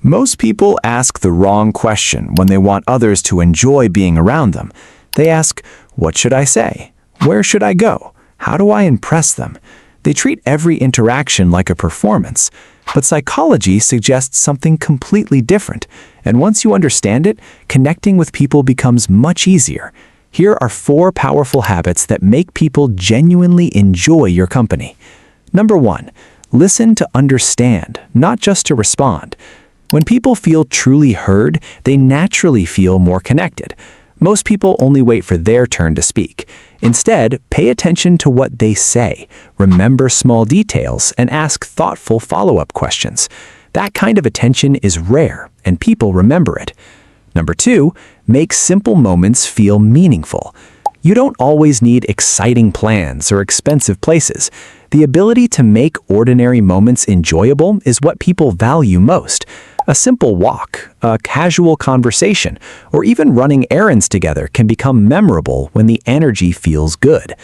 Most people ask the wrong question when they want others to enjoy being around them. They ask, "What should I say? Where should I go? How do I impress them?" They treat every interaction like a performance. But psychology suggests something completely different. And once you understand it, connecting with people becomes much easier. Here are 4 powerful habits that make people genuinely enjoy your company. Number 1, listen to understand, not just to respond. When people feel truly heard, they naturally feel more connected. Most people only wait for their turn to speak. Instead, pay attention to what they say, remember small details, and ask thoughtful follow-up questions. That kind of attention is rare, and people remember it. Number 2, make simple moments feel meaningful. You don't always need exciting plans or expensive places. The ability to make ordinary moments enjoyable is what people value most. A simple walk, a casual conversation, or even running errands together can become memorable when the energy feels good.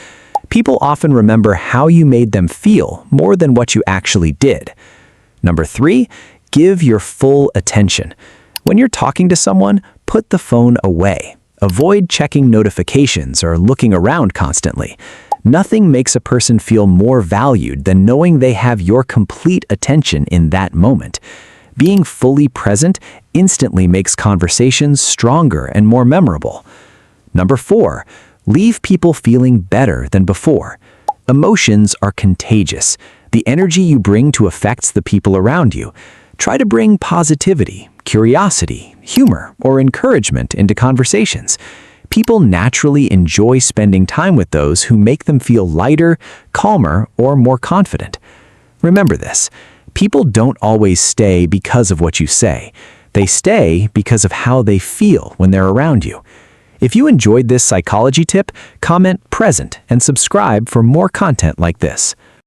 People often remember how you made them feel more than what you actually did. Number 3, give your full attention. When you're talking to someone, put the phone away. Avoid checking notifications or looking around constantly. Nothing makes a person feel more valued than knowing they have your complete attention in that moment. Being fully present instantly makes conversations stronger and more memorable. Number 4, leave people feeling better than before. Emotions are contagious. The energy you bring to affects the people around you. Try to bring positivity, curiosity, humor, or encouragement into conversations. People naturally enjoy spending time with those who make them feel lighter, calmer, or more confident. Remember this. People don't always stay because of what you say. They stay because of how they feel when they're around you. If you enjoyed this psychology tip, comment present and subscribe for more content like this.